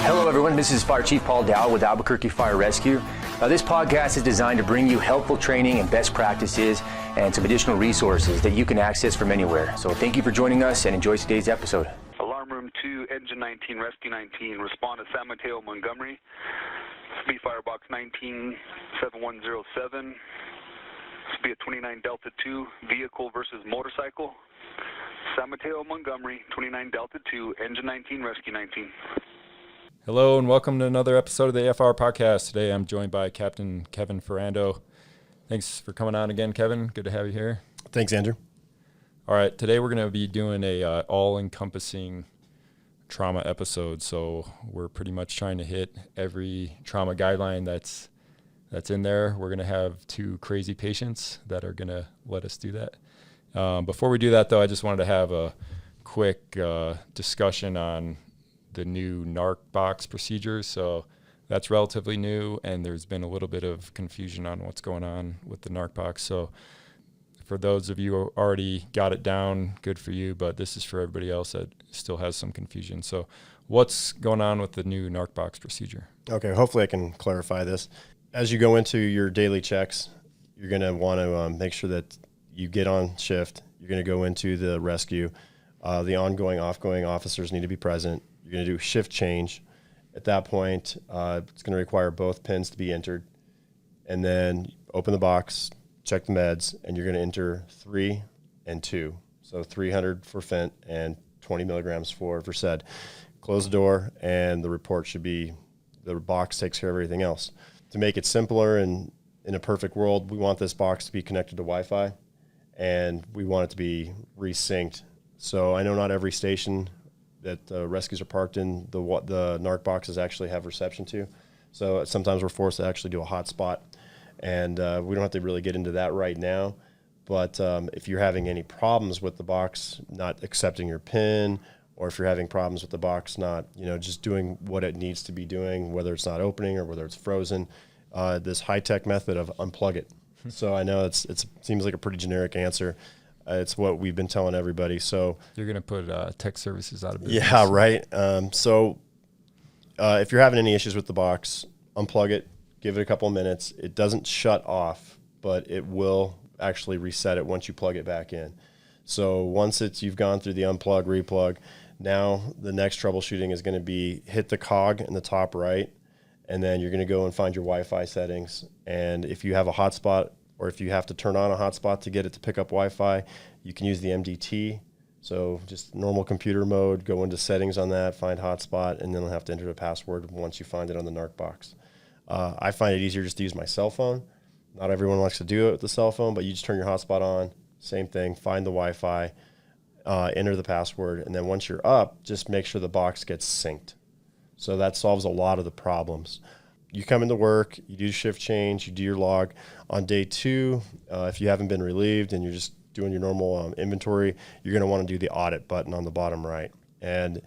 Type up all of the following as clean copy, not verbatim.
Hello everyone, this is Fire Chief Paul Dowell with Albuquerque Fire Rescue. This podcast is designed to bring you helpful training and best practices and some additional resources that you can access from anywhere. So thank you for joining us and enjoy today's episode. Alarm Room 2, Engine 19, Rescue 19, respond to San Mateo, Montgomery. Speed Firebox 197107. Speed 29 Delta 2, vehicle versus motorcycle. San Mateo, Montgomery, 29 Delta 2, Engine 19, Rescue 19. Hello and welcome to another episode of the AFR podcast. Today I'm joined by Captain Kevin Ferando. Thanks for coming on again, Kevin. Good to have you here. Thanks, Andrew. All right, today we're going to be doing a all-encompassing trauma episode. So we're pretty much trying to hit every trauma guideline that's in there. We're going to have two crazy patients that are going to let us do that. Before we do that, though, I just wanted to have a quick discussion on the new NARC box procedures. So that's relatively new, and there's been a little bit of confusion on what's going on with the NARC box. So for those of you who already got it down, good for you, but this is for everybody else that still has some confusion. So what's going on with the new NARC box procedure? Okay, hopefully I can clarify this. As you go into your daily checks, you're going to want to make sure that you get on shift. You're going to go into the rescue. The ongoing, offgoing officers need to be present. You're going to do shift change. At that point, it's going to require both pins to be entered. And then open the box, check the meds, and you're going to enter 3 and 2. So 300 for Fent and 20 milligrams for Versed. Close the door, and the report should be, the box takes care of everything else. To make it simpler and in a perfect world, we want this box to be connected to Wi-Fi, and we want it to be resynced. So I know not every station that rescues are parked in, the NARC boxes actually have reception to. So sometimes we're forced to actually do a hotspot, and we don't have to really get into that right now. But if you're having any problems with the box not accepting your PIN, or if you're having problems with the box not, just doing what it needs to be doing, whether it's not opening or whether it's frozen, this high-tech method of unplug it. So I know it seems like a pretty generic answer. It's what we've been telling everybody. So You're going to put tech services out of business. Yeah, right. So if you're having any issues with the box, unplug it, give it a couple of minutes. It doesn't shut off, but it will actually reset it once you plug it back in. So once you've gone through the unplug, replug, now the next troubleshooting is going to be hit the cog in the top right, and then you're going to go and find your Wi-Fi settings. And if you have a hotspot, or if you have to turn on a hotspot to get it to pick up Wi-Fi, you can use the MDT. So just normal computer mode, go into settings on that, find hotspot, and then you'll have to enter the password once you find it on the NARC box. I find it easier just to use my cell phone. Not everyone likes to do it with the cell phone, but you just turn your hotspot on, same thing, find the Wi-Fi, enter the password, and then once you're up, just make sure the box gets synced. So that solves a lot of the problems. You come into work, you do shift change, you do your log. On day 2, if you haven't been relieved and you're just doing your normal inventory, you're going to want to do the audit button on the bottom right. And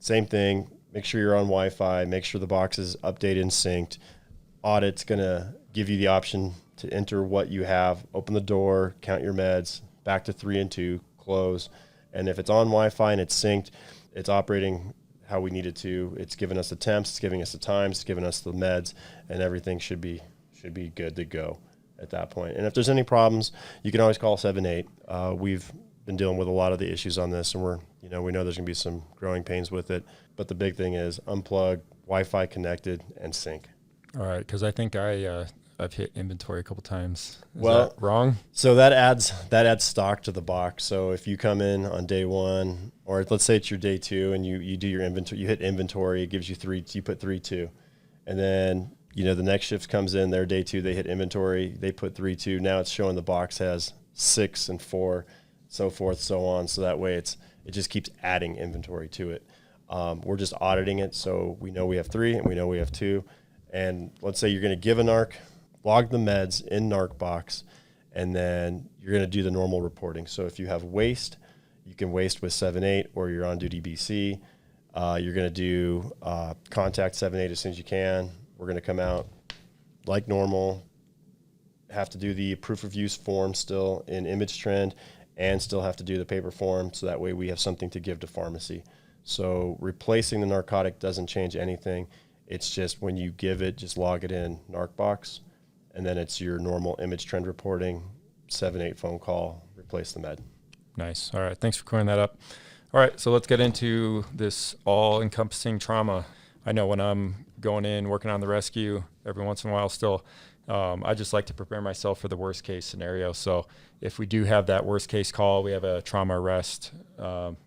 same thing, make sure you're on Wi-Fi, make sure the box is updated and synced. Audit's going to give you the option to enter what you have, open the door, count your meds, back to 3 and 2, close. And if it's on Wi-Fi and it's synced, it's operating how we need it to. It's giving us the temps, it's giving us the times, it's giving us the meds, and everything should be good to go at that point. And if there's any problems, you can always call 78. We've been dealing with a lot of the issues on this, and we know there's going to be some growing pains with it. But the big thing is unplug, Wi-Fi connected, and sync. All right, because I think I've hit inventory a couple times. Is that wrong? So that adds stock to the box. So if you come in on day 1, or let's say it's your day 2, and you do your inventory, you hit inventory, it gives you 3, you put 3-2, and then the next shift comes in, their day 2, they hit inventory, they put 3-2. Now it's showing the box has 6 and 4, so forth, so on. So that way it just keeps adding inventory to it. We're just auditing it, so we know we have 3 and we know we have 2. And let's say you're going to give a NARC, log the meds in NARC box, and then you're going to do the normal reporting. So if you have waste, you can waste with 7-8, or you're on duty BC. You're going to do contact 7-8 as soon as you can. We're going to come out like normal, have to do the proof of use form still in image trend, and still have to do the paper form, so that way we have something to give to pharmacy. So replacing the narcotic doesn't change anything. It's just when you give it, just log it in NarcBox, and then it's your normal image trend reporting, 7-8 phone call, replace the med. Nice. All right. Thanks for clearing that up. All right. So let's get into this all-encompassing trauma. I know when I'm going in, working on the rescue, every once in a while still, I just like to prepare myself for the worst case scenario. So if we do have that worst case call, we have a trauma arrest.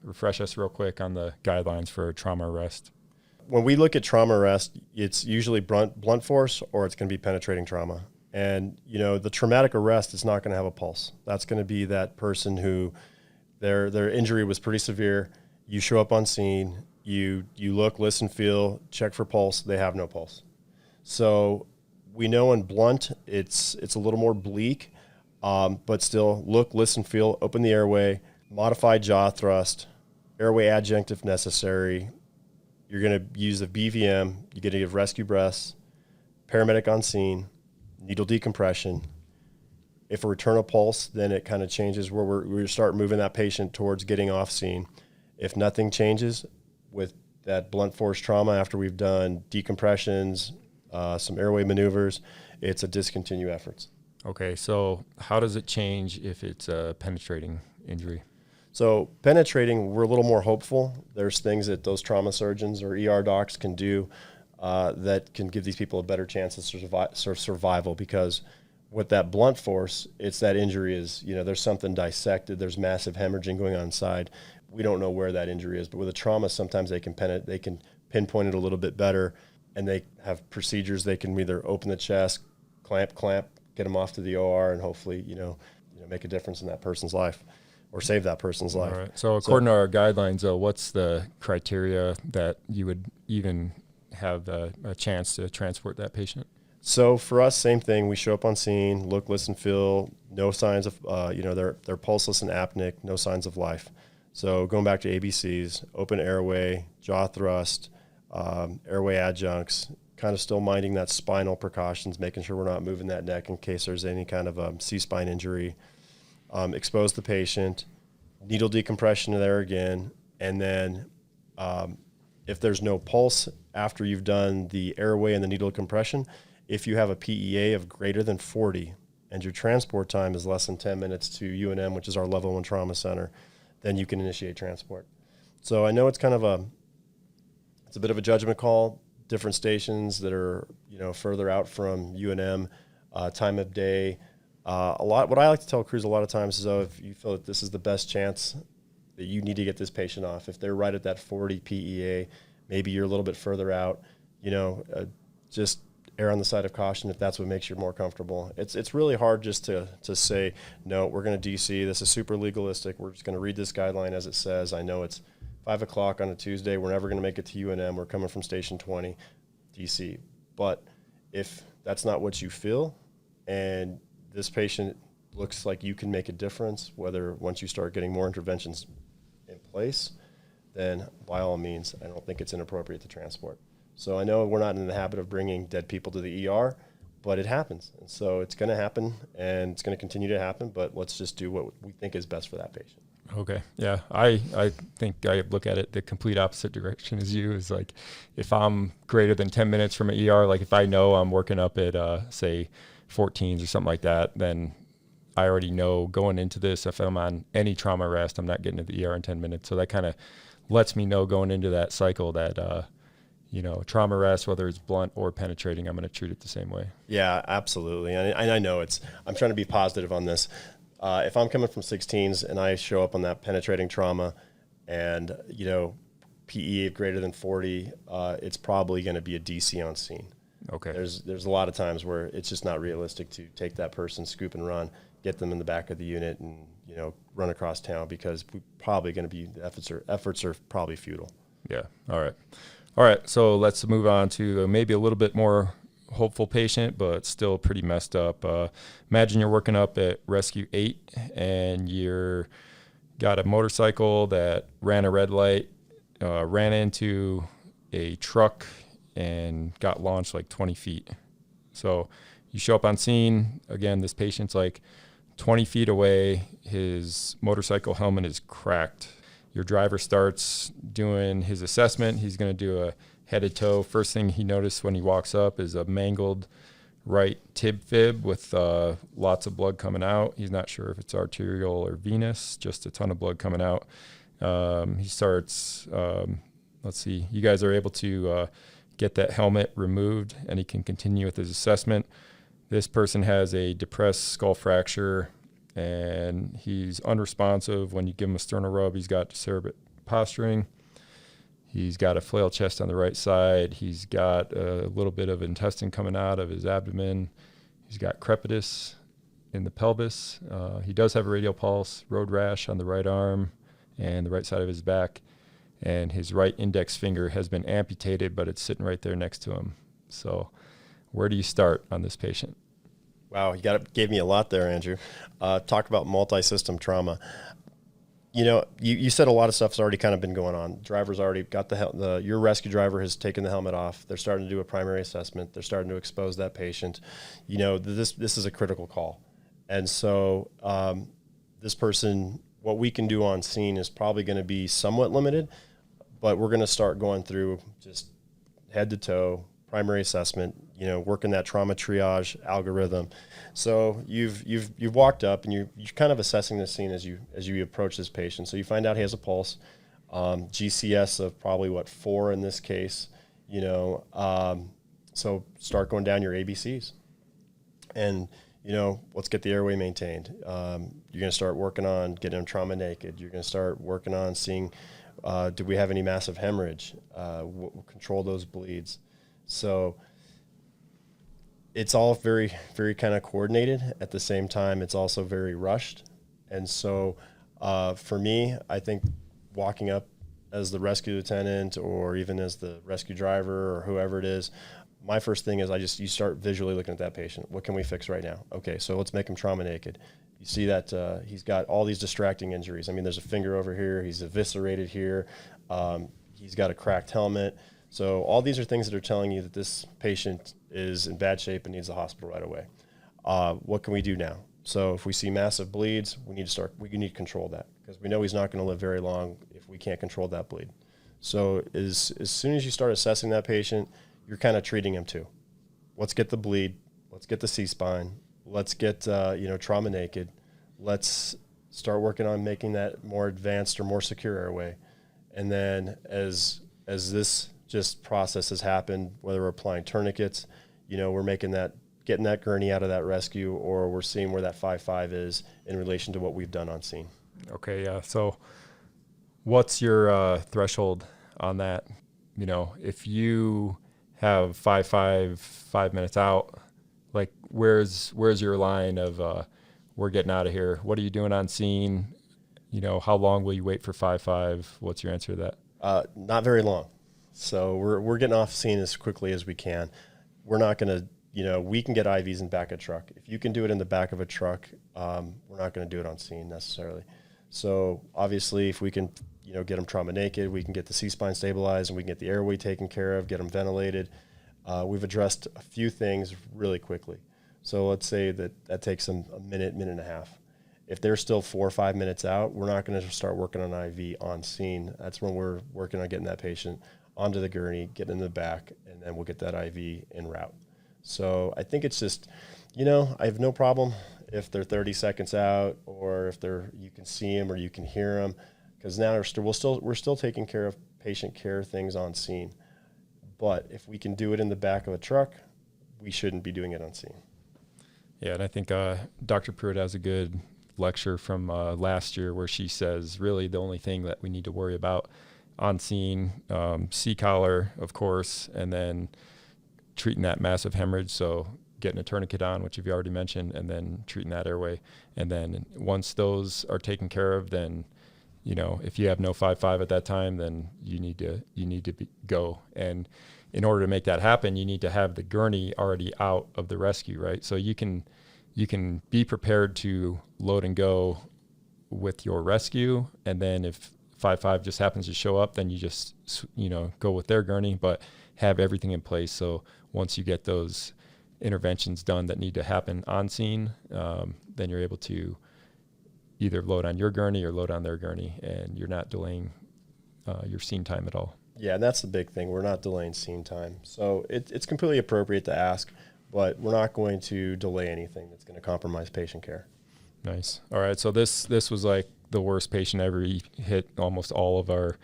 Refresh us real quick on the guidelines for trauma arrest. When we look at trauma arrest, it's usually blunt force or it's going to be penetrating trauma. And, the traumatic arrest is not going to have a pulse. That's going to be that person who their injury was pretty severe. You show up on scene, you look, listen, feel, check for pulse. They have no pulse. So we know in blunt, it's a little more bleak, but still look, listen, feel, open the airway, modify jaw thrust, airway adjunct if necessary. You're going to use the BVM. You're going to give rescue breaths, paramedic on scene, needle decompression. If a return of pulse, then it kind of changes where we start moving that patient towards getting off scene. If nothing changes with that blunt force trauma after we've done decompressions, some airway maneuvers, it's a discontinue efforts. Okay, so how does it change if it's a penetrating injury? So penetrating, we're a little more hopeful. There's things that those trauma surgeons or ER docs can do that can give these people a better chance of survival, because with that blunt force, it's that injury is, there's something dissected, there's massive hemorrhaging going on inside. We don't know where that injury is, but with a trauma, sometimes they can pinpoint it a little bit better, and they have procedures. They can either open the chest, clamp, get them off to the OR, and hopefully, make a difference in that person's life or save that person's life. All right. So according to our guidelines, what's the criteria that you would even have a chance to transport that patient? So for us, same thing. We show up on scene, look, listen, feel, no signs of, they're pulseless and apneic, no signs of life. So going back to ABCs, open airway, jaw thrust, airway adjuncts, kind of still minding that spinal precautions, making sure we're not moving that neck in case there's any kind of C-spine injury. Expose the patient, needle decompression there again, and then if there's no pulse after you've done the airway and the needle compression, if you have a PEA of greater than 40 and your transport time is less than 10 minutes to UNM, which is our level 1 trauma center, then you can initiate transport. So I know it's kind of it's a bit of a judgment call. Different stations that are, further out from UNM, time of day. What I like to tell crews a lot of times is, if you feel that this is the best chance that you need to get this patient off, if they're right at that 40 PEA, maybe you're a little bit further out, just err on the side of caution if that's what makes you more comfortable. It's really hard just to say, no, we're going to DC. This is super legalistic. We're just going to read this guideline as it says. I know it's 5 o'clock on a Tuesday. We're never going to make it to UNM. We're coming from Station 20, DC. But if that's not what you feel, and this patient looks like you can make a difference, whether once you start getting more interventions in place, then by all means, I don't think it's inappropriate to transport. So I know we're not in the habit of bringing dead people to the ER, but it happens. And so it's going to happen, and it's going to continue to happen, but let's just do what we think is best for that patient. Okay. Yeah. I think I look at it the complete opposite direction as you, is like, if I'm greater than 10 minutes from an ER, like if I know I'm working up at, say, 14s or something like that, then I already know going into this, if I'm on any trauma arrest, I'm not getting to the ER in 10 minutes. So that kind of lets me know going into that cycle that, trauma arrest, whether it's blunt or penetrating, I'm going to treat it the same way. Yeah, absolutely. And I know I'm trying to be positive on this. If I'm coming from 16s and I show up on that penetrating trauma and, PE of greater than 40, it's probably going to be a DC on scene. Okay. There's a lot of times where it's just not realistic to take that person, scoop and run, get them in the back of the unit and, run across town, because we're probably going to be, efforts are probably futile. Yeah. All right. So let's move on to maybe a little bit more hopeful patient, but still pretty messed up. Imagine you're working up at Rescue 8 and you're got a motorcycle that ran a red light, ran into a truck and got launched like 20 feet. So you show up on scene. Again, this patient's like 20 feet away. His motorcycle helmet is cracked. your driver starts doing his assessment. He's going to do a head to toe. First thing he noticed when he walks up is a mangled right tib fib with lots of blood coming out. He's not sure if it's arterial or venous, just a ton of blood coming out. He starts, let's see, you guys are able to get that helmet removed, and he can continue with his assessment. This person has a depressed skull fracture, and he's unresponsive. When you give him a sternal rub, he's got decerebral posturing. He's got a flail chest on the right side. He's got a little bit of intestine coming out of his abdomen. He's got crepitus in the pelvis. He does have a radial pulse, road rash on the right arm and the right side of his back. And his right index finger has been amputated, but it's sitting right there next to him. So where do you start on this patient? Wow, gave me a lot there, Andrew. Talk about multi-system trauma. You said a lot of stuff's already kind of been going on. Driver's already got your rescue driver has taken the helmet off. They're starting to do a primary assessment. They're starting to expose that patient. This is a critical call. And so this person, what we can do on scene is probably going to be somewhat limited, but we're going to start going through just head to toe, primary assessment, working that trauma triage algorithm. So you've walked up and you're kind of assessing the scene as you approach this patient. So you find out he has a pulse, GCS of probably 4 in this case, so start going down your ABCs and, let's get the airway maintained. You're going to start working on getting him trauma naked. You're going to start working on seeing, do we have any massive hemorrhage? Control those bleeds. So it's all very, very kind of coordinated. At the same time, it's also very rushed. And so for me, I think walking up as the rescue lieutenant or even as the rescue driver or whoever it is, my first thing is you start visually looking at that patient. What can we fix right now? Okay, so let's make him trauma naked. You see that he's got all these distracting injuries. I mean, there's a finger over here. He's eviscerated here. He's got a cracked helmet. So all these are things that are telling you that this patient is in bad shape and needs the hospital right away. What can we do now? So if we see massive bleeds, we need to control that because we know he's not going to live very long if we can't control that bleed. So as soon as you start assessing that patient, you're kind of treating him too. Let's get the bleed. Let's get the C-spine. Let's get trauma naked. Let's start working on making that more advanced or more secure airway. And then as this just process has happened, whether we're applying tourniquets, we're getting that gurney out of that rescue, or we're seeing where that 5.5 is in relation to what we've done on scene. Okay, yeah. So what's your threshold on that? If you have 5.5, 5 minutes out, like where's your line of we're getting out of here? What are you doing on scene? How long will you wait for 5.5? What's your answer to that? Not very long. So we're getting off scene as quickly as we can. We're not going to, we can get IVs in back of a truck. If you can do it in the back of a truck, we're not going to do it on scene necessarily. So obviously if we can, get them trauma naked, we can get the C-spine stabilized and we can get the airway taken care of, get them ventilated. We've addressed a few things really quickly. So let's say that takes them a minute and a half. If they're still 4 or 5 minutes out, we're not going to start working on IV on scene. That's when we're working on getting that patient onto the gurney, getting in the back, and then we'll get that IV en route. So I think it's just, I have no problem if they're 30 seconds out or if you can see them or you can hear them, because now we're still taking care of patient care things on scene. But if we can do it in the back of a truck, we shouldn't be doing it on scene. Yeah, and I think Dr. Pruitt has a good lecture from last year where she says really the only thing that we need to worry about on scene, C-collar, of course, and then treating that massive hemorrhage, so getting a tourniquet on, which you've already mentioned, and then treating that airway. And then once those are taken care of, then, if you have no 5.5 at that time, then you need to go. And in order to make that happen, you need to have the gurney already out of the rescue, right? So you can be prepared to load and go with your rescue, and then if 5.5 just happens to show up, then you just go with their gurney, but have everything in place. So once you get those interventions done that need to happen on scene, then you're able to either load on your gurney or load on their gurney, and you're not delaying your scene time at all. Yeah, and that's the big thing. We're not delaying scene time. So it's completely appropriate to ask, but we're not going to delay anything that's going to compromise patient care. Nice. All right. So this was like the worst patient ever. He hit almost all of our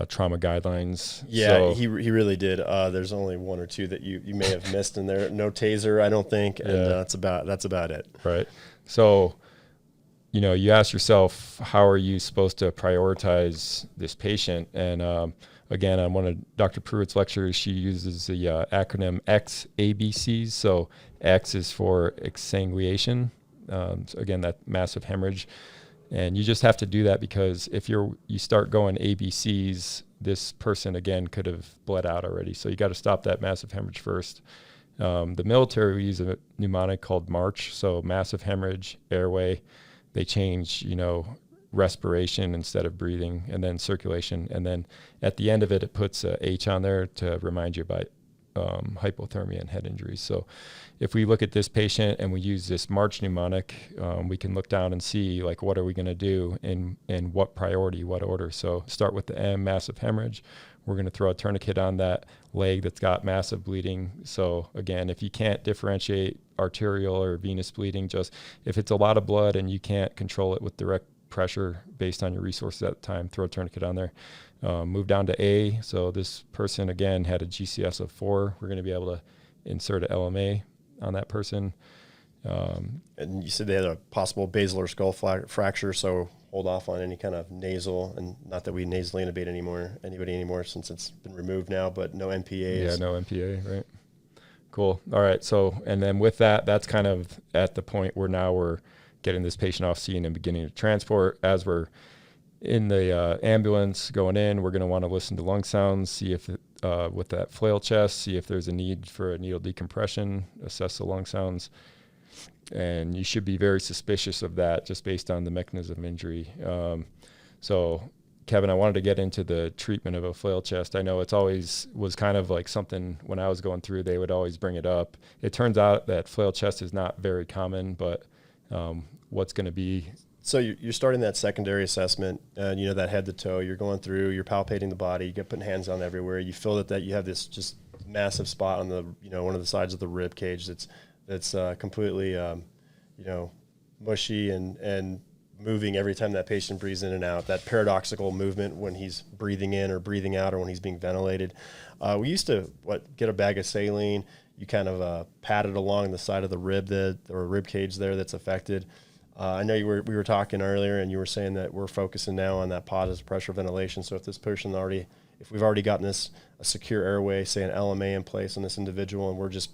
trauma guidelines. Yeah, so, he really did. There's only one or two that you may have missed in there. No taser, I don't think, and that's about it. Right. So, you ask yourself, how are you supposed to prioritize this patient? And again, on one of Dr. Pruitt's lectures, she uses the acronym XABCs. So X is for exsanguination. So again, that massive hemorrhage. And you just have to do that because if you start going ABCs, this person, again, could have bled out already. So you got to stop that massive hemorrhage first. The military, we use a mnemonic called MARCH. So massive hemorrhage, airway. They change, respiration instead of breathing, and then circulation. And then at the end of it, it puts a H on there to remind you about hypothermia and head injuries. So if we look at this patient and we use this MARCH mnemonic, we can look down and see, like, what are we going to do in what priority, what order. So start with the M, massive hemorrhage. We're going to throw a tourniquet on that leg that's got massive bleeding. So again, if you can't differentiate arterial or venous bleeding, just if it's a lot of blood and you can't control it with direct pressure based on your resources at the time, throw a tourniquet on there. Move down to A. So this person, again, had a GCS of 4. We're going to be able to insert a LMA on that person. And you said they had a possible basilar skull fracture, so hold off on any kind of nasal, and not that we nasally intubate anybody anymore since it's been removed now, but no MPAs. Yeah, no MPA, right? Cool. All right. So, and then with that, that's kind of at the point where now we're getting this patient off scene and beginning to transport. As we're in the ambulance going in, we're going to want to listen to lung sounds, see if with that flail chest, see if there's a need for a needle decompression, assess the lung sounds. And you should be very suspicious of that just based on the mechanism of injury. So, Kevin, I wanted to get into the treatment of a flail chest. I know it's always was kind of like something when I was going through, they would always bring it up. It turns out that flail chest is not very common, but what's going to be... So you're starting that secondary assessment, and that head to toe. You're going through, you're palpating the body, you get putting hands on everywhere. You feel that you have this just massive spot on the one of the sides of the rib cage that's completely mushy and moving every time that patient breathes in and out. That paradoxical movement when he's breathing in or breathing out or when he's being ventilated. We used to get a bag of saline. You kind of pat it along the side of the rib or rib cage there that's affected. I know we were talking earlier, and you were saying that we're focusing now on that positive pressure ventilation. So if this person if we've already gotten a secure airway, say an LMA in place on this individual, and we're just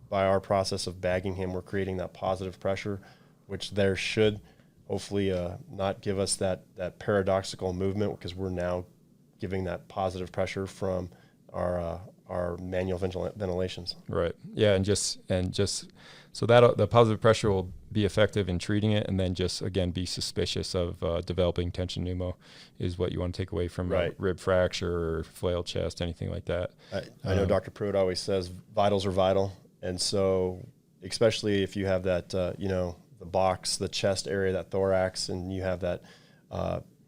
by our process of bagging him, we're creating that positive pressure, which there should hopefully not give us that paradoxical movement, because we're now giving that positive pressure from our manual ventilations. Right. Yeah, and just so that the positive pressure will be effective in treating it, and then just again be suspicious of developing tension pneumo is what you want to take away from a rib fracture or flail chest, anything like that. I know Dr. Pruitt always says vitals are vital, and so especially if you have that the box, the chest area, that thorax, and you have that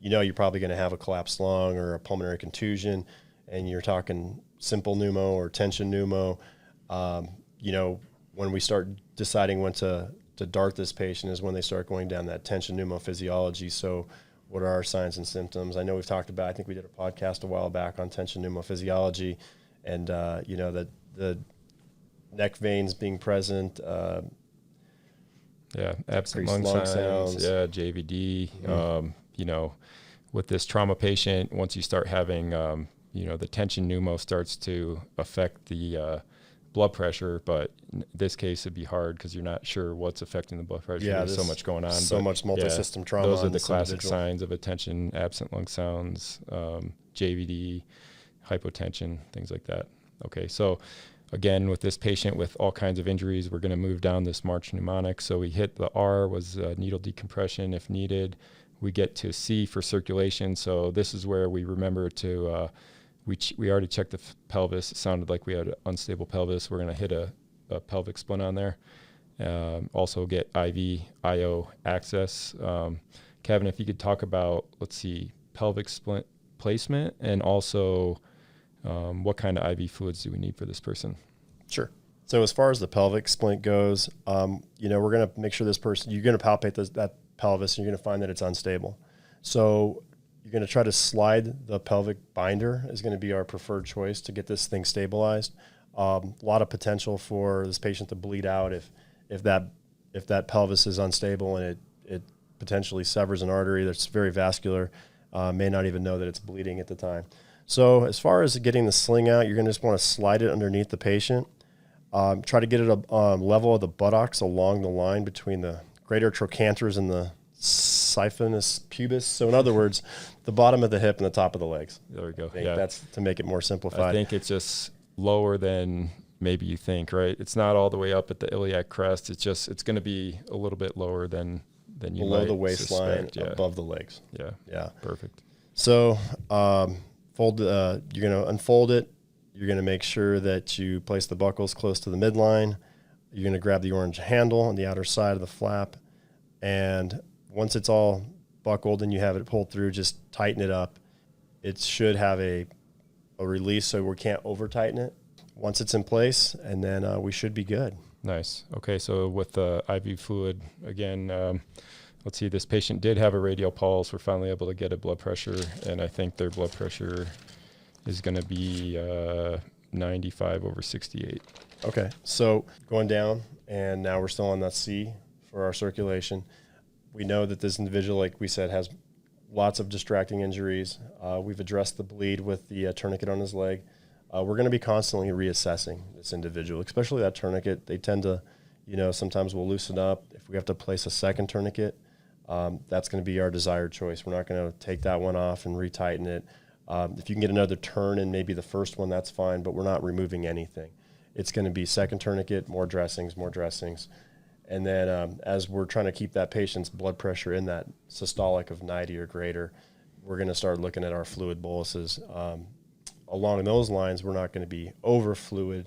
you're probably going to have a collapsed lung or a pulmonary contusion, and you're talking simple pneumo or tension pneumo. When we start deciding when to dart this patient is when they start going down that tension pneumophysiology. So what are our signs and symptoms? I know we've talked about, I think we did a podcast a while back on tension pneumophysiology, and the neck veins being present. Absent lung sounds. Yeah, JVD. Mm-hmm. With this trauma patient, once you start having, the tension pneumo starts to affect the blood pressure, but in this case it'd be hard because you're not sure what's affecting the blood pressure. There's so much going on. So much multi-system trauma. Those are the classic signs of a tension: absent lung sounds, JVD, hypotension, things like that. Okay, so again, with this patient with all kinds of injuries, we're going to move down this MARCH mnemonic. So we hit the R was needle decompression if needed. We get to C for circulation. So this is where we remember to we already checked the pelvis. It sounded like we had an unstable pelvis. We're going to hit a pelvic splint on there. Also get IV IO access. Kevin, if you could talk about, let's see, pelvic splint placement, and also what kind of IV fluids do we need for this person? Sure. So as far as the pelvic splint goes, we're going to make sure this person, you're going to palpate that pelvis, and you're going to find that it's unstable. So you're going to try to slide the pelvic binder is going to be our preferred choice to get this thing stabilized. A lot of potential for this patient to bleed out if that pelvis is unstable and it potentially severs an artery that's very vascular, may not even know that it's bleeding at the time. So as far as getting the sling out, you're going to just want to slide it underneath the patient. Try to get it a level of the buttocks along the line between the greater trochanters and the siphonous pubis. So in other words, the bottom of the hip and the top of the legs. There we go. I think that's to make it more simplified. I think it's just lower than maybe you think, right? It's not all the way up at the iliac crest. It's going to be a little bit lower than you below might the waistline, suspect. Yeah. above the legs. Yeah. Perfect. So you're going to unfold it. You're going to make sure that you place the buckles close to the midline. You're going to grab the orange handle on the outer side of the flap. And once it's all buckled and you have it pulled through, just tighten it up. It should have a release so we can't over tighten it. Once it's in place, and then we should be good. Nice. Okay, so with the IV fluid, again, let's see, this patient did have a radial pulse. We're finally able to get a blood pressure, and I think their blood pressure is going to be 95/68. Okay, so going down, and now we're still on that C for our circulation. We know that this individual, like we said, has lots of distracting injuries. We've addressed the bleed with the tourniquet on his leg. We're going to be constantly reassessing this individual, especially that tourniquet. They tend to, sometimes we'll loosen up. If we have to place a second tourniquet, that's going to be our desired choice. We're not going to take that one off and retighten it. If you can get another turn in maybe the first one, that's fine, but we're not removing anything. It's going to be second tourniquet, more dressings. And then as we're trying to keep that patient's blood pressure in that systolic of 90 or greater, we're going to start looking at our fluid boluses. Along those lines, we're not going to be over fluid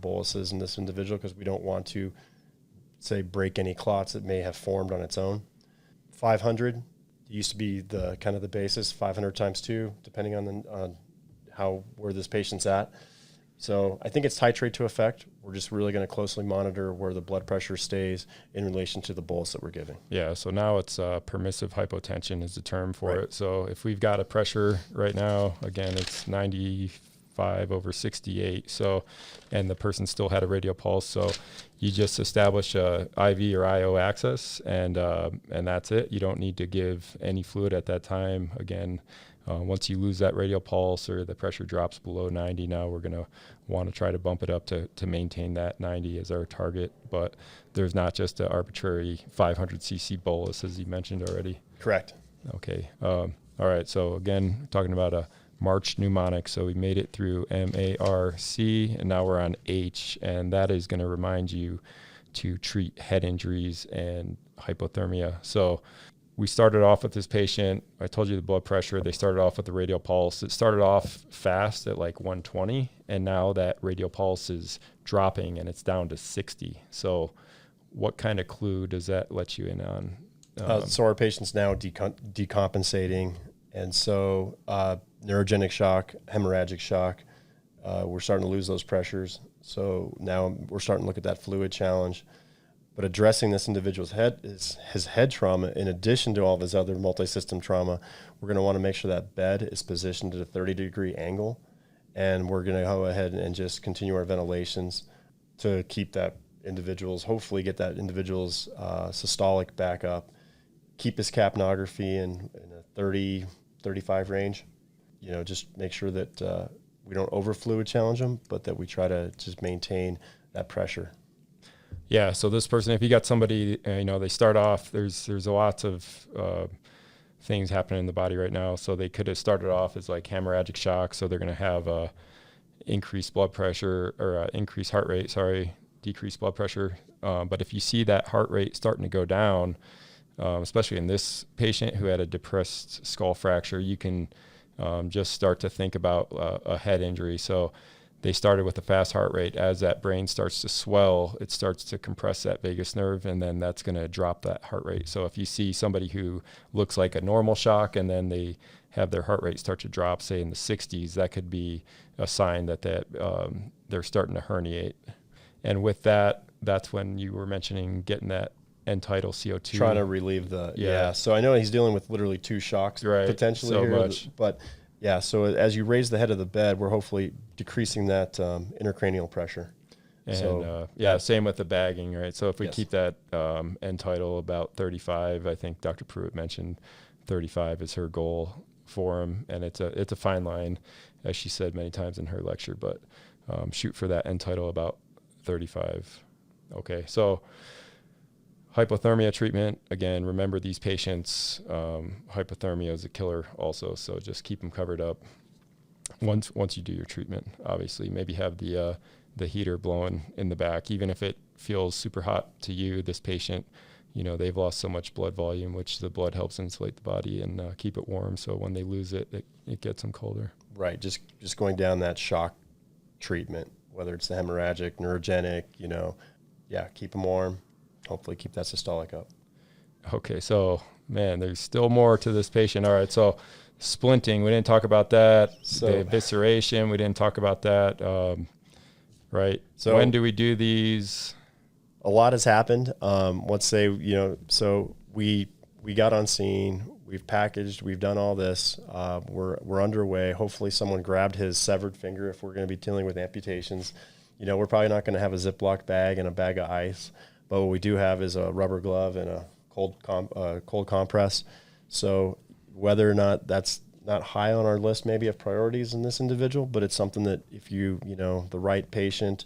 boluses in this individual because we don't want to, say, break any clots that may have formed on its own. 500 used to be the kind of the basis, 500 times 2, depending on where this patient's at. So I think it's titrate to effect. We're just really going to closely monitor where the blood pressure stays in relation to the bolus that we're giving. Yeah, so now it's permissive hypotension is the term for it. So if we've got a pressure right now, again, it's 95/68. So, and the person still had a radial pulse. So you just establish a IV or IO access, and that's it. You don't need to give any fluid at that time. Again, once you lose that radial pulse or the pressure drops below 90, now we're going to want to try to bump it up to maintain that 90 as our target. But there's not just an arbitrary 500 cc bolus, as you mentioned already. Correct. Okay. All right. So again, talking about a March mnemonic. So we made it through MARC, and now we're on H, and that is going to remind you to treat head injuries and hypothermia. So we started off with this patient. I told you the blood pressure. They started off with the radial pulse. It started off fast at like 120, and now that radial pulse is dropping and it's down to 60. So what kind of clue does that let you in on? So our patient's now decompensating, and so neurogenic shock, hemorrhagic shock. We're starting to lose those pressures. So now we're starting to look at that fluid challenge. But addressing this individual's his head trauma, in addition to all of his other multi-system trauma, we're going to want to make sure that bed is positioned at a 30-degree angle, and we're going to go ahead and just continue our ventilations to keep that hopefully get that individual's systolic back up, keep his capnography in a 30, 35 range. Just make sure that we don't over fluid challenge them, but that we try to just maintain that pressure. Yeah, so this person, if you got somebody, they start off, there's lots of things happening in the body right now. So they could have started off as like hemorrhagic shock. So they're going to have increased blood pressure or increased heart rate, decreased blood pressure. But if you see that heart rate starting to go down, especially in this patient who had a depressed skull fracture, you can just start to think about a head injury. So they started with a fast heart rate. As that brain starts to swell, it starts to compress that vagus nerve, and then that's going to drop that heart rate. So if you see somebody who looks like a normal shock and then they have their heart rate start to drop, say in the 60s, that could be a sign that they're starting to herniate. And with that, that's when you were mentioning getting that end tidal CO2. Trying to relieve the, So I know he's dealing with literally 2 shocks potentially so here, much. But yeah, so as you raise the head of the bed, we're hopefully decreasing that intracranial pressure. And so, same with the bagging, right? So if we Yes. keep that end tidal about 35, I think Dr. Pruitt mentioned 35 is her goal for him, and it's a fine line, as she said many times in her lecture, but shoot for that end tidal about 35. Okay, so hypothermia treatment, again, remember these patients, hypothermia is a killer also, so just keep them covered up once you do your treatment. Obviously, maybe have the heater blowing in the back, even if it feels super hot to you. This patient, they've lost so much blood volume, which the blood helps insulate the body and keep it warm. So when they lose it, it gets them colder. Right, just going down that shock treatment, whether it's the hemorrhagic, neurogenic, keep them warm. Hopefully keep that systolic up. Okay, so, man, there's still more to this patient. All right, so splinting, we didn't talk about that. So, the evisceration, we didn't talk about that, right? So when do we do these? A lot has happened. Let's say, so we got on scene, we've packaged, we've done all this. We're underway. Hopefully someone grabbed his severed finger if we're going to be dealing with amputations. We're probably not going to have a Ziploc bag and a bag of ice, but what we do have is a rubber glove and a cold compress. So whether or not that's not high on our list maybe of priorities in this individual, but it's something that if the right patient,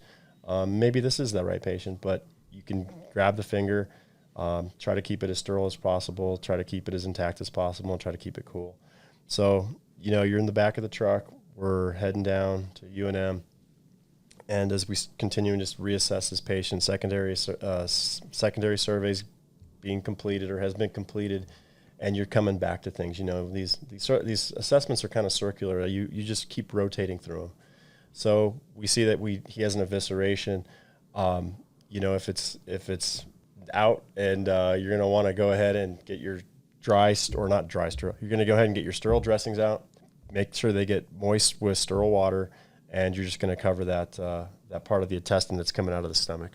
maybe this is the right patient, but you can grab the finger, try to keep it as sterile as possible, try to keep it as intact as possible, and try to keep it cool. So, you're in the back of the truck, we're heading down to UNM, and as we continue and just reassess this patient, secondary surveys being completed or has been completed, and you're coming back to things. These assessments are kind of circular. You just keep rotating through them. So we see that he has an evisceration. If it's out and you're going to want to go ahead and get your you're going to go ahead and get your sterile dressings out, make sure they get moist with sterile water, and you're just going to cover that part of the intestine that's coming out of the stomach.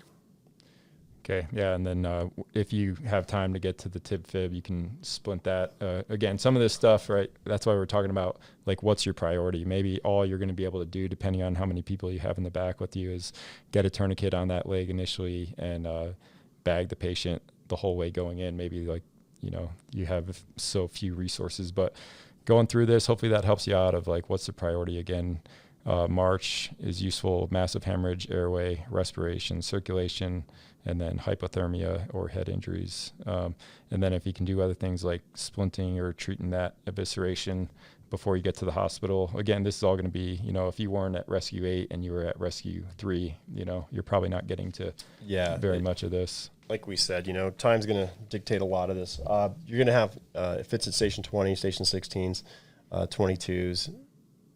Okay, yeah, and then if you have time to get to the tib fib, you can splint that. Again, some of this stuff, right, that's why we're talking about, like, what's your priority? Maybe all you're going to be able to do, depending on how many people you have in the back with you, is get a tourniquet on that leg initially and bag the patient the whole way going in. Maybe, you have so few resources. But going through this, hopefully that helps you out of, like, what's the priority again. March is useful, massive hemorrhage, airway, respiration, circulation, and then hypothermia or head injuries. And then if you can do other things like splinting or treating that evisceration before you get to the hospital. Again, this is all going to be, if you weren't at Rescue 8 and you were at Rescue 3, you're probably not getting to very much of this. Like we said, time's going to dictate a lot of this. You're going to have, if it's at Station 20, Station 16s, 22s,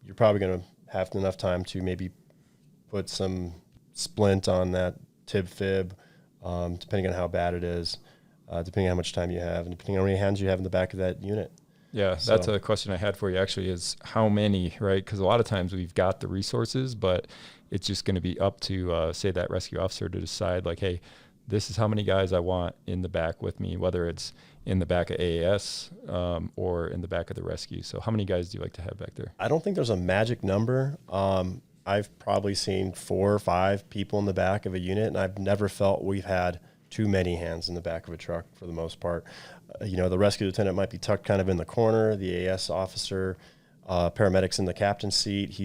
you're probably going to have enough time to maybe put some splint on that tib fib, depending on how bad it is, depending on how much time you have, and depending on how many hands you have in the back of that unit. Yeah, that's a question I had for you actually, is how many, right? Because a lot of times we've got the resources, but it's just going to be up to, say, that rescue officer to decide, like, hey, this is how many guys I want in the back with me, whether it's in the back of AAS or in the back of the rescue. So how many guys do you like to have back there? I don't think there's a magic number. I've probably seen 4 or 5 people in the back of a unit, and I've never felt we've had too many hands in the back of a truck for the most part. The rescue lieutenant might be tucked kind of in the corner, the AS officer, paramedics in the captain's seat.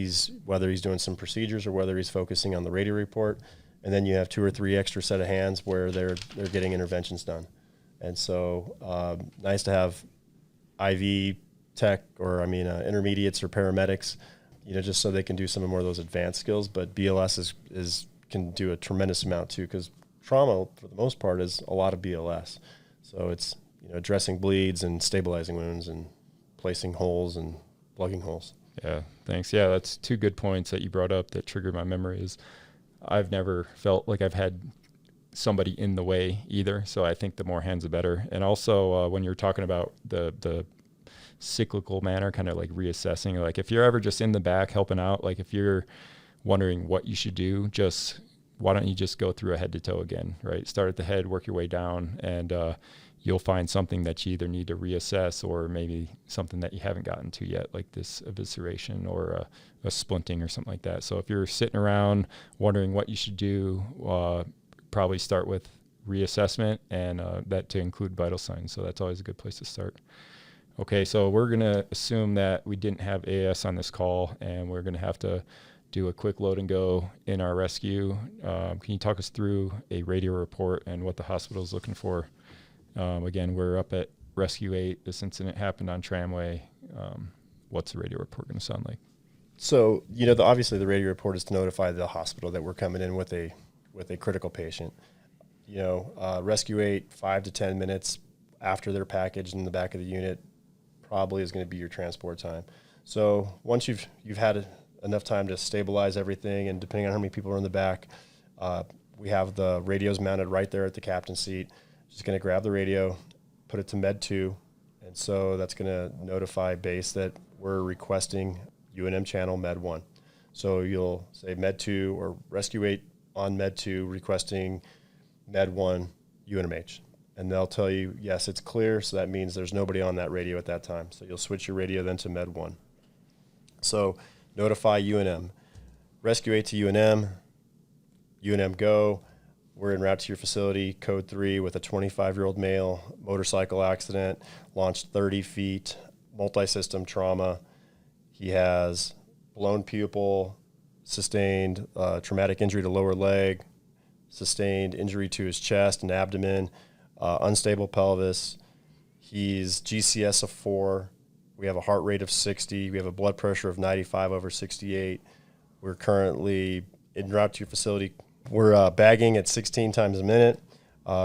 Whether he's doing some procedures or whether he's focusing on the radio report. And then you have 2 or 3 extra set of hands where they're getting interventions done. And so nice to have IV tech or intermediates or paramedics, just so they can do some more of those advanced skills. But BLS can do a tremendous amount too, because trauma for the most part is a lot of BLS. So it's addressing bleeds and stabilizing wounds and placing holes and plugging holes. Yeah, thanks. Yeah, that's two good points that you brought up that triggered my memory. Is I've never felt like I've had somebody in the way either. So I think the more hands, the better. And also when you're talking about the cyclical manner, kind of like reassessing, like if you're ever just in the back helping out, like if you're wondering what you should do, just why don't you just go through a head to toe again, right? Start at the head, work your way down, and you'll find something that you either need to reassess or maybe something that you haven't gotten to yet, like this evisceration or a splinting or something like that. So if you're sitting around wondering what you should do, probably start with reassessment and that to include vital signs. So that's always a good place to start. Okay, so we're going to assume that we didn't have AS on this call, and we're going to have to do a quick load and go in our rescue. Can you talk us through a radio report and what the hospital is looking for? Again, we're up at Rescue 8. This incident happened on Tramway. What's the radio report going to sound like? So, obviously the radio report is to notify the hospital that we're coming in with a critical patient. Rescue 8, 5 to 10 minutes after they're packaged in the back of the unit probably is going to be your transport time. So once you've had enough time to stabilize everything, and depending on how many people are in the back, we have the radios mounted right there at the captain's seat. Just going to grab the radio, put it to Med 2, and so that's going to notify base that we're requesting UNM channel Med 1. So you'll say Med 2 or Rescue 8 on Med 2 requesting Med 1 UNMH. And they'll tell you, yes, it's clear, so that means there's nobody on that radio at that time. So you'll switch your radio then to Med 1. So notify UNM. Rescue 8 to UNM. UNM go. We're en route to your facility, code 3, with a 25-year-old male, motorcycle accident, launched 30 feet, multi-system trauma. He has blown pupil, sustained traumatic injury to lower leg, sustained injury to his chest and abdomen, unstable pelvis. He's GCS of 4. We have a heart rate of 60. We have a blood pressure of 95/68. We're currently en route to your facility. We're bagging at 16 times a minute.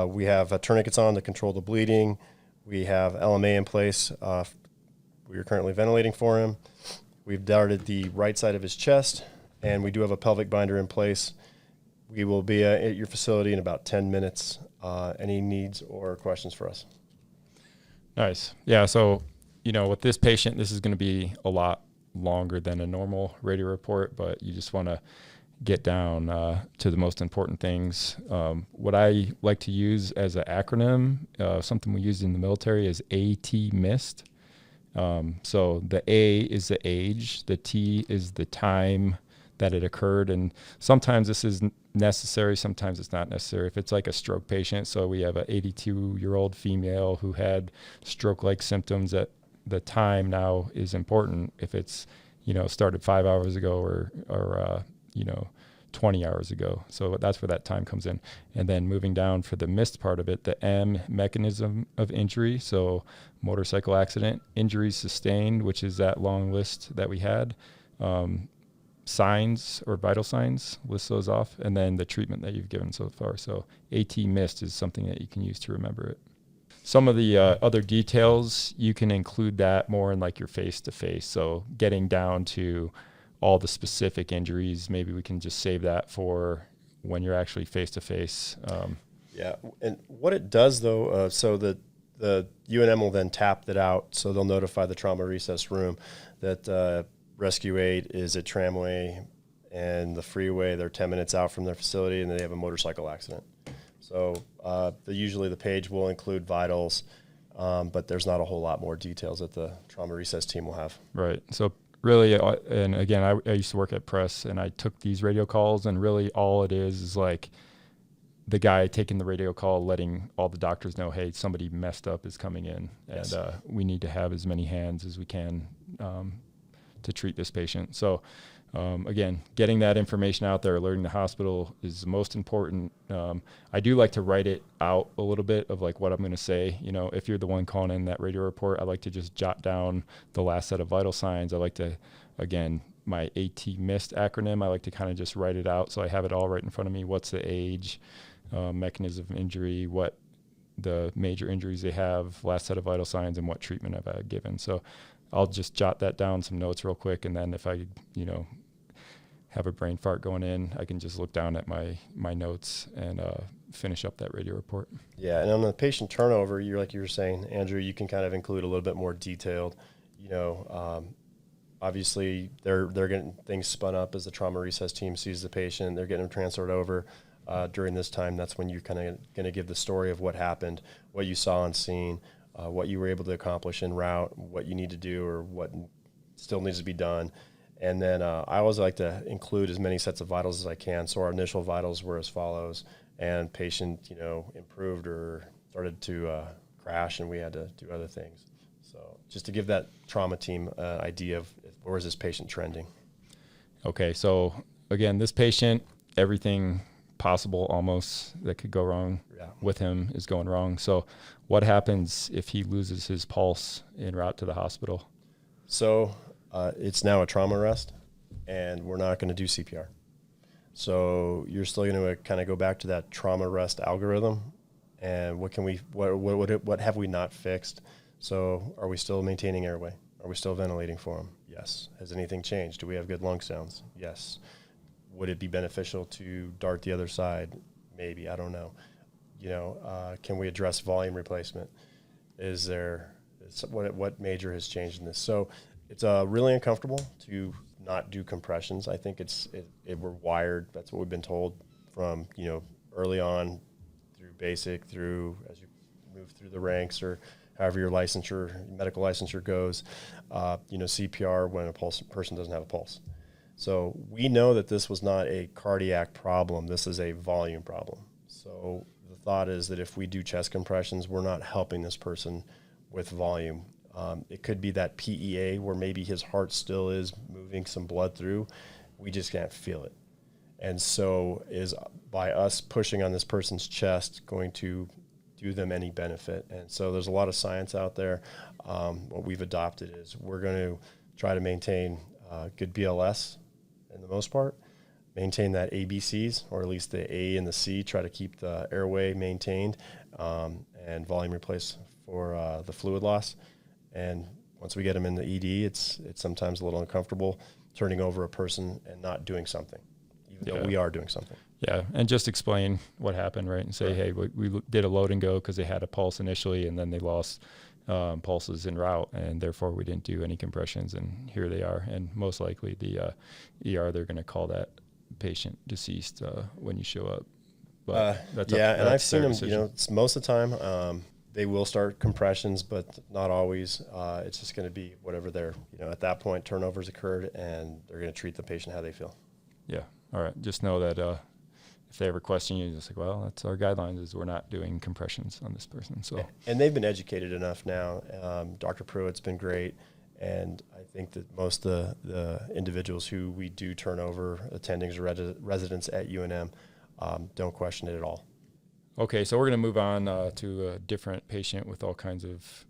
We have tourniquets on to control the bleeding. We have LMA in place. We are currently ventilating for him. We've darted the right side of his chest, and we do have a pelvic binder in place. We will be at your facility in about 10 minutes. Any needs or questions for us? Nice. Yeah, so, with this patient, this is going to be a lot longer than a normal radio report, but you just want to get down to the most important things. What I like to use as an acronym, something we use in the military, is AT-MIST. So the A is the age, the T is the time that it occurred, and sometimes this is necessary, sometimes it's not necessary. If it's like a stroke patient, so we have an 82-year-old female who had stroke-like symptoms, at the time now is important. If it's started 5 hours ago or 20 hours ago. So that's where that time comes in. And then moving down for the MIST part of it, the M, mechanism of injury. So motorcycle accident, injuries sustained, which is that long list that we had. Signs or vital signs, list those off. And then the treatment that you've given so far. So AT-MIST is something that you can use to remember it. Some of the other details, you can include that more in like your face-to-face. So getting down to all the specific injuries, maybe we can just save that for when you're actually face-to-face. Yeah, and what it does, though, so the UNM will then tap that out, so they'll notify the trauma recess room that Rescue 8 is at Tramway and the freeway. They're 10 minutes out from their facility, and they have a motorcycle accident. So usually the page will include vitals, but there's not a whole lot more details that the trauma recess team will have. Right, so really, and again, I used to work at Press, and I took these radio calls, and really all it is like the guy taking the radio call, letting all the doctors know, hey, somebody messed up is coming in, and we need to have as many hands as we can to treat this patient. So again, getting that information out there, alerting the hospital is the most important. I do like to write it out a little bit of like what I'm going to say. If you're the one calling in that radio report, I like to just jot down the last set of vital signs. I like to, again, my AT-MIST acronym, I like to kind of just write it out so I have it all right in front of me. What's the age, mechanism of injury, what the major injuries they have, last set of vital signs, and what treatment have I given. So I'll just jot that down, some notes real quick, and then if I, have a brain fart going in, I can just look down at my notes and finish up that radio report. Yeah, and on the patient turnover, like you were saying, Andrew, you can kind of include a little bit more detailed. Obviously, they're getting things spun up as the trauma recess team sees the patient. They're getting them transferred over. During this time, that's when you're kind of going to give the story of what happened, what you saw on scene, what you were able to accomplish en route, what you need to do or what still needs to be done. And then I always like to include as many sets of vitals as I can. So our initial vitals were as follows, and patient, improved or started to crash, and we had to do other things. So just to give that trauma team an idea of where is this patient trending. Okay, so again, this patient, everything possible almost that could go wrong with him is going wrong. So what happens if he loses his pulse en route to the hospital? So it's now a trauma arrest, and we're not going to do CPR. So you're still going to kind of go back to that trauma arrest algorithm, and what have we not fixed? So are we still maintaining airway? Are we still ventilating for him? Yes. Has anything changed? Do we have good lung sounds? Yes. Would it be beneficial to dart the other side? Maybe. I don't know. Can we address volume replacement? What major has changed in this? So it's really uncomfortable to not do compressions. I think we're wired. That's what we've been told from, early on through basic, through as you move through the ranks or however your medical licensure goes, CPR when a person doesn't have a pulse. So we know that this was not a cardiac problem. This is a volume problem. So the thought is that if we do chest compressions, we're not helping this person with volume. It could be that PEA where maybe his heart still is moving some blood through. We just can't feel it. And so is by us pushing on this person's chest going to do them any benefit? And so there's a lot of science out there. What we've adopted is we're going to try to maintain good BLS in the most part, maintain that ABCs, or at least the A and the C, try to keep the airway maintained, and volume replace for the fluid loss. And once we get them in the ED, it's sometimes a little uncomfortable turning over a person and not doing something, even though we are doing something. Yeah, and just explain what happened, right? And say, hey, we did a load and go because they had a pulse initially, and then they lost pulses en route, and therefore we didn't do any compressions, and here they are. And most likely the ER, they're going to call that patient deceased when you show up. But and I've seen them, it's most of the time they will start compressions, but not always. It's just going to be whatever their, at that point, turnovers occurred, and they're going to treat the patient how they feel. Yeah. All right. Just know that if they ever question you, just like, well, that's our guidelines is we're not doing compressions on this person. So, and they've been educated enough now. Dr. Pruitt's been great. And I think that most of the individuals who we do turn over, attendings or residents at UNM, don't question it at all. Okay, so we're going to move on to a different patient with all kinds of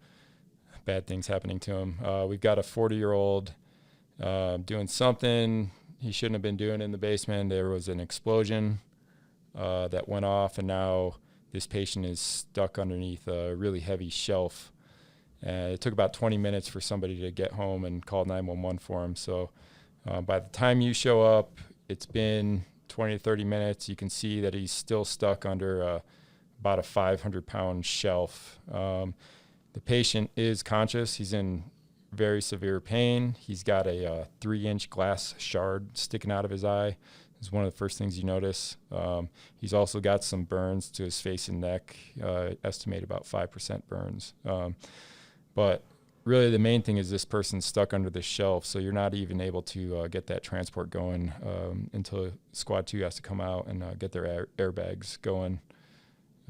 bad things happening to him. We've got a 40-year-old doing something he shouldn't have been doing in the basement. There was an explosion that went off, and now this patient is stuck underneath a really heavy shelf. It took about 20 minutes for somebody to get home and call 911 for him. So by the time you show up, it's been 20 to 30 minutes. You can see that he's still stuck under about a 500-pound shelf. The patient is conscious. He's in very severe pain. He's got a 3-inch glass shard sticking out of his eye. It's one of the first things you notice. He's also got some burns to his face and neck, estimate about 5% burns. But really the main thing is this person's stuck under the shelf, so you're not even able to get that transport going until Squad 2 has to come out and get their airbags going.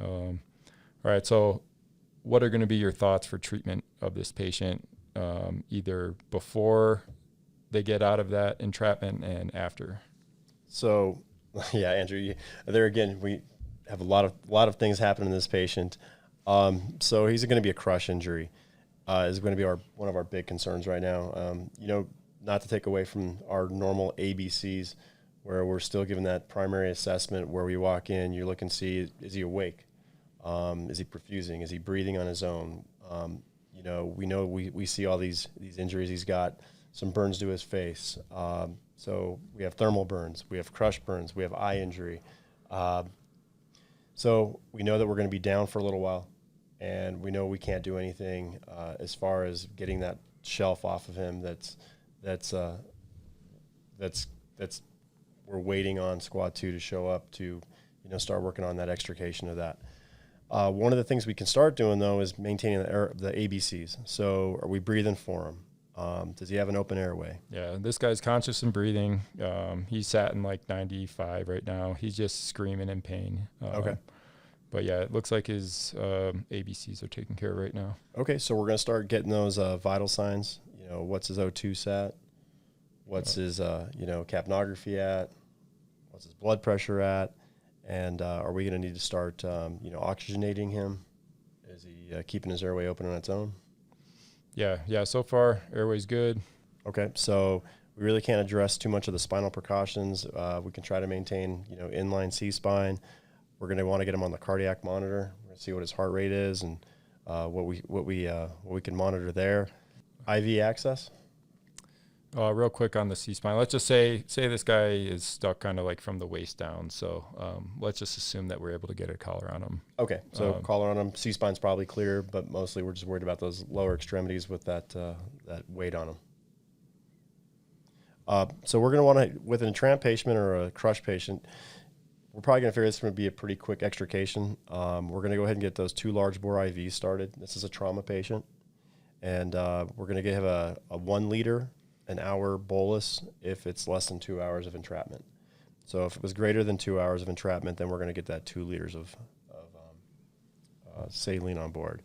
All right, so what are going to be your thoughts for treatment of this patient, either before they get out of that entrapment and after? So, yeah, Andrew, there again, we have a lot of things happening to this patient. So he's going to be a crush injury. Is going to be one of our big concerns right now. Not to take away from our normal ABCs, where we're still giving that primary assessment where we walk in, you look and see, is he awake? Is he perfusing? Is he breathing on his own? we know we see all these injuries. He's got some burns to his face. So we have thermal burns, we have crush burns, we have eye injury. So we know that we're going to be down for a little while, and we know we can't do anything as far as getting that shelf off of him. That's we're waiting on Squad 2 to show up to, start working on that extrication of that. One of the things we can start doing, though, is maintaining the ABCs. So are we breathing for him? Does he have an open airway? Yeah, this guy's conscious and breathing. He's sat in like 95 right now. He's just screaming in pain. Okay. But yeah, it looks like his ABCs are taken care of right now. Okay, so we're going to start getting those vital signs. What's his O2 sat? What's his, capnography at? What's his blood pressure at? And are we going to need to start, oxygenating him? Is he keeping his airway open on its own? Yeah. So far, airway's good. Okay, so we really can't address too much of the spinal precautions. We can try to maintain, inline C-spine. We're going to want to get him on the cardiac monitor. We're going to see what his heart rate is and what we can monitor there. IV access. Real quick on the C-spine. Let's just say this guy is stuck kind of like from the waist down. So let's just assume that we're able to get a collar on him. Okay, so collar on him. C-spine's probably clear, but mostly we're just worried about those lower extremities with that weight on them. So we're going to want to, with an entramped patient or a crush patient, we're probably going to figure this is going to be a pretty quick extrication. We're going to go ahead and get those 2 large bore IVs started. This is a trauma patient. And we're going to give a 1 liter an hour bolus if it's less than 2 hours of entrapment. So if it was greater than 2 hours of entrapment, then we're going to get that 2 liters of saline on board.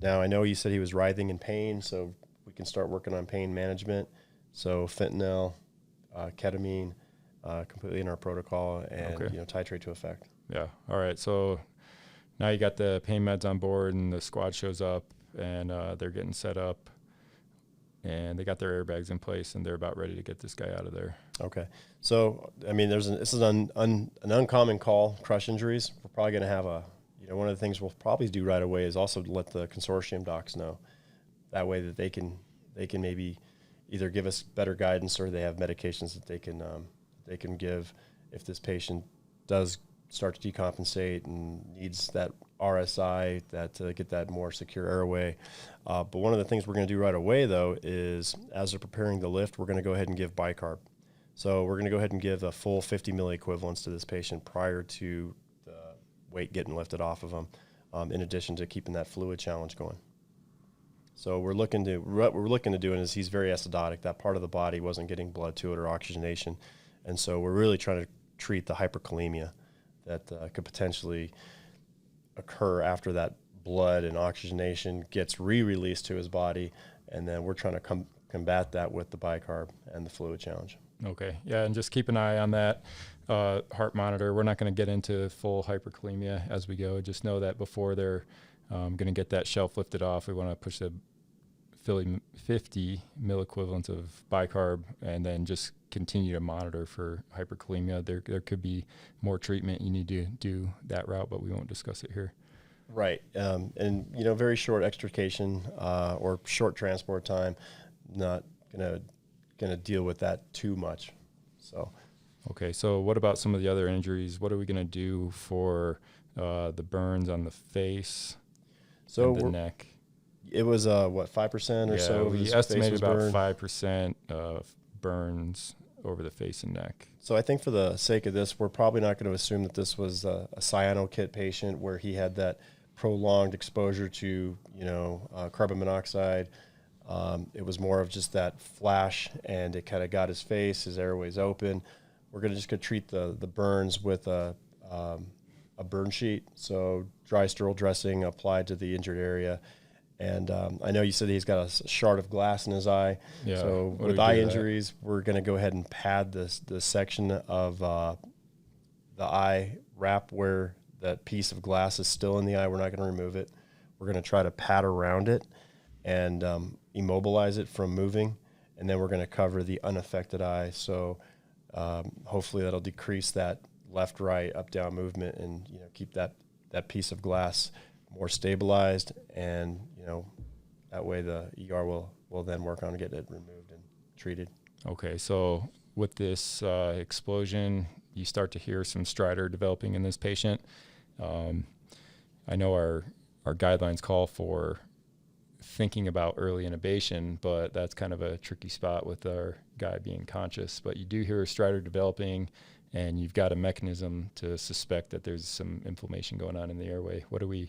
Now, I know you said he was writhing in pain, so we can start working on pain management. So fentanyl, ketamine, completely in our protocol, and titrate to effect. Yeah. All right. So now you got the pain meds on board, and the squad shows up, and they're getting set up, and they got their airbags in place, and they're about ready to get this guy out of there. Okay. So, this is an uncommon call, crush injuries. We're probably going to have one of the things we'll probably do right away is also let the consortium docs know. That way that they can maybe either give us better guidance, or they have medications that they can give if this patient does start to decompensate and needs that RSI to get that more secure airway. But one of the things we're going to do right away, though, is as they're preparing the lift, we're going to go ahead and give bicarb. So we're going to go ahead and give a full 50 milliequivalents to this patient prior to the weight getting lifted off of them, in addition to keeping that fluid challenge going. So what we're looking to do is he's very acidotic. That part of the body wasn't getting blood to it or oxygenation. And so we're really trying to treat the hyperkalemia that could potentially occur after that blood and oxygenation gets re-released to his body, and then we're trying to combat that with the bicarb and the fluid challenge. Okay, yeah, and just keep an eye on that heart monitor. We're not going to get into full hyperkalemia as we go. Just know that before they're going to get that shelf lifted off, we want to push the 50 milliequivalents of bicarb, and then just continue to monitor for hyperkalemia. There could be more treatment you need to do that route, but we won't discuss it here. Right, and very short extrication or short transport time. Not gonna deal with that too much. So, okay. So what about some of the other injuries? What are we gonna do for the burns on the face, and the neck? It was 5% or so? We estimated about 5% of burns over the face and neck. So I think for the sake of this, we're probably not going to assume that this was a cyanokit patient where he had that prolonged exposure to carbon monoxide. It was more of just that flash, and it kind of got his face, his airways open. We're going to treat the burns with a burn sheet, so dry sterile dressing applied to the injured area. And I know you said he's got a shard of glass in his eye. Yeah. So with eye injuries, we're going to go ahead and pad the section of the eye wrap where that piece of glass is still in the eye. We're not going to remove it. We're going to try to pad around it and immobilize it from moving. And then we're going to cover the unaffected eye. So hopefully that'll decrease that left, right, up, down movement, and keep that piece of glass more stabilized and That way the ER will then work on getting it removed and treated. Okay, so with this explosion, you start to hear some stridor developing in this patient. I know our guidelines call for thinking about early intubation, but that's kind of a tricky spot with our guy being conscious. But you do hear a stridor developing, and you've got a mechanism to suspect that there's some inflammation going on in the airway. What do we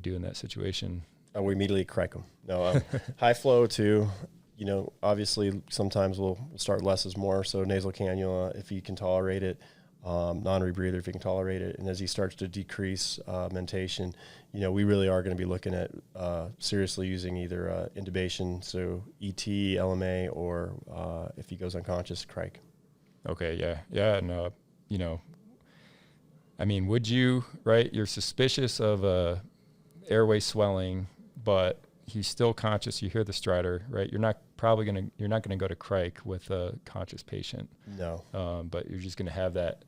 do in that situation? We immediately crank them. No, high flow too. Obviously sometimes we'll start less is more. So nasal cannula, if he can tolerate it, non-rebreather, if he can tolerate it. And as he starts to decrease mentation, we really are going to be looking at seriously using either intubation, so ET, LMA, or if he goes unconscious, crike. Okay, yeah. And, would you, right, you're suspicious of airway swelling, but he's still conscious, you hear the stridor, right? You're not going to go to crike with a conscious patient. No. But you're just going to have that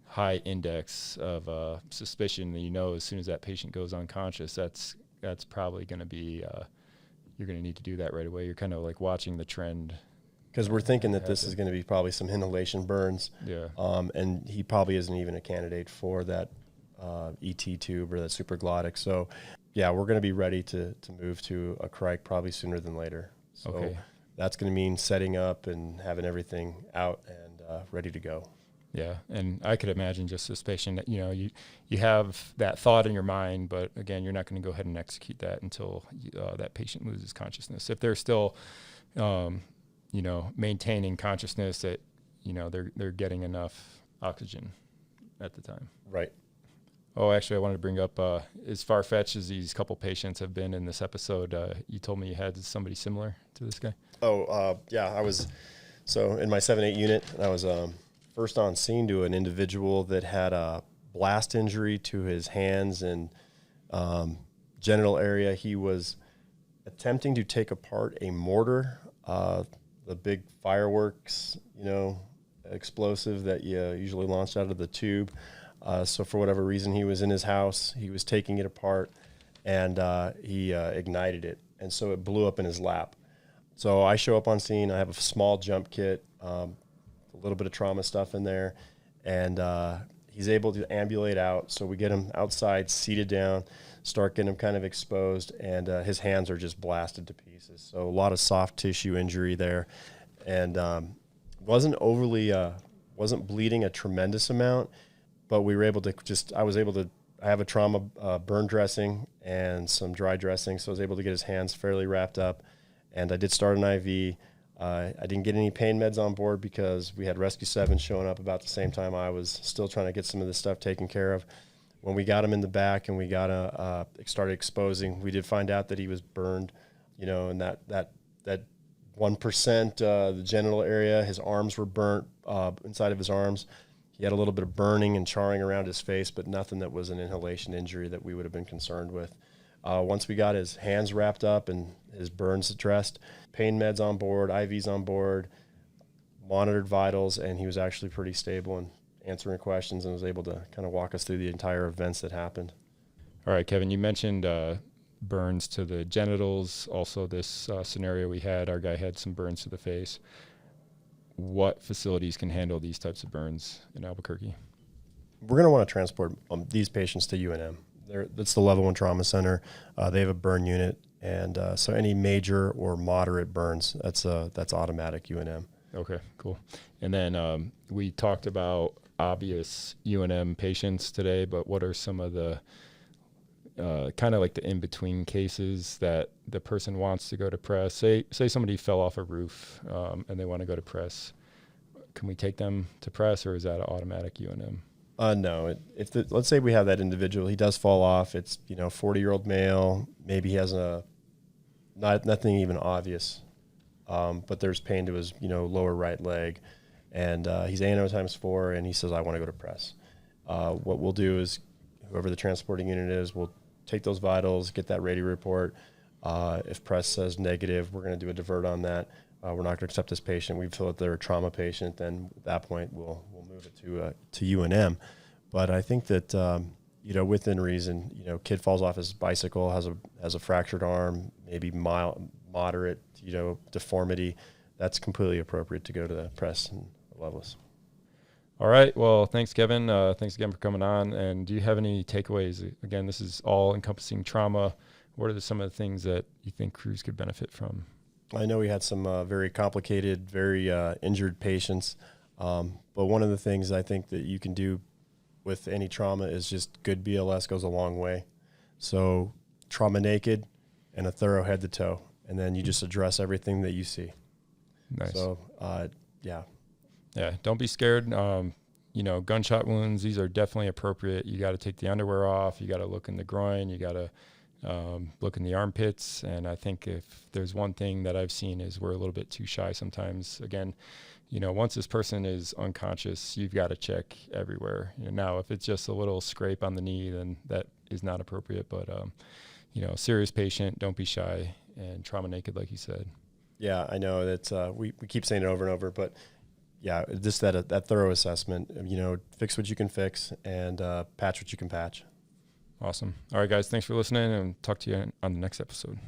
high index of suspicion that, as soon as that patient goes unconscious, that's probably going to be, you're going to need to do that right away. You're kind of like watching the trend. Because we're thinking that this is going to be probably some inhalation burns. Yeah. And he probably isn't even a candidate for that ET tube or that supraglottic. So, yeah, we're going to be ready to move to a crike probably sooner than later. So okay. That's going to mean setting up and having everything out and ready to go. Yeah, and I could imagine just this patient that, you have that thought in your mind, but again, you're not going to go ahead and execute that until that patient loses consciousness. If they're still, maintaining consciousness, that, they're getting enough oxygen at the time. Right. Oh, actually, I wanted to bring up, as far-fetched as these couple patients have been in this episode, you told me you had somebody similar to this guy. Oh, yeah, I was, so in my 7-8 unit, I was first on scene to an individual that had a blast injury to his hands and genital area. He was attempting to take apart a mortar, the big fireworks, explosive that you usually launch out of the tube. So for whatever reason, he was in his house, he was taking it apart, and he ignited it. And so it blew up in his lap. So I show up on scene. I have a small jump kit, a little bit of trauma stuff in there, and he's able to ambulate out. So we get him outside, seated down, start getting him kind of exposed, and his hands are just blasted to pieces. So a lot of soft tissue injury there, and wasn't bleeding a tremendous amount, but we were able to I have a trauma burn dressing and some dry dressing, so I was able to get his hands fairly wrapped up, and I did start an IV. I didn't get any pain meds on board because we had Rescue 7 showing up about the same time I was still trying to get some of this stuff taken care of. When we got him in the back and we got started exposing, we did find out that he was burned, and that 1%, the genital area, his arms were burnt inside of his arms. He had a little bit of burning and charring around his face, but nothing that was an inhalation injury that we would have been concerned with. Once we got his hands wrapped up and his burns addressed, pain meds on board, IVs on board, monitored vitals, and he was actually pretty stable and answering questions and was able to kind of walk us through the entire events that happened. All right, Kevin, you mentioned burns to the genitals. Also, this scenario we had, our guy had some burns to the face. What facilities can handle these types of burns in Albuquerque? We're going to want to transport these patients to UNM. That's the Level 1 Trauma Center. They have a burn unit, and so any major or moderate burns, that's automatic UNM. Okay, cool. And then we talked about obvious UNM patients today, but what are some of the kind of like the in-between cases that the person wants to go to press? Say somebody fell off a roof and they want to go to press. Can we take them to press, or is that an automatic UNM? No. Let's say we have that individual, he does fall off. It's 40-year-old male. Maybe he has nothing even obvious, but there's pain to his lower right leg, and he's ANO times 4, and he says, I want to go to press. What we'll do is, whoever the transporting unit is, we'll take those vitals, get that radio report. If press says negative, we're going to do a divert on that. We're not going to accept this patient. We feel that they're a trauma patient, then at that point we'll move it to UNM. But I think that within reason. Kid falls off his bicycle, has a fractured arm, maybe moderate, deformity. That's completely appropriate to go to the press and levelist. All right. Well, thanks, Kevin. Thanks again for coming on. And do you have any takeaways? Again, this is all encompassing trauma. What are some of the things that you think crews could benefit from? I know we had some very complicated, very injured patients. But one of the things I think that you can do with any trauma is just good BLS goes a long way. So trauma naked and a thorough head to toe. And then you just address everything that you see. Nice. So, yeah. Yeah, don't be scared. Gunshot wounds, these are definitely appropriate. You got to take the underwear off. You got to look in the groin. You got to look in the armpits. And I think if there's one thing that I've seen is we're a little bit too shy sometimes. Again, once this person is unconscious, you've got to check everywhere. Now, if it's just a little scrape on the knee, then that is not appropriate. But, serious patient, don't be shy, and trauma naked, like you said. Yeah, I know that we keep saying it over and over, but yeah, just that thorough assessment, fix what you can fix and patch what you can patch. Awesome. All right, guys, thanks for listening, and talk to you on the next episode.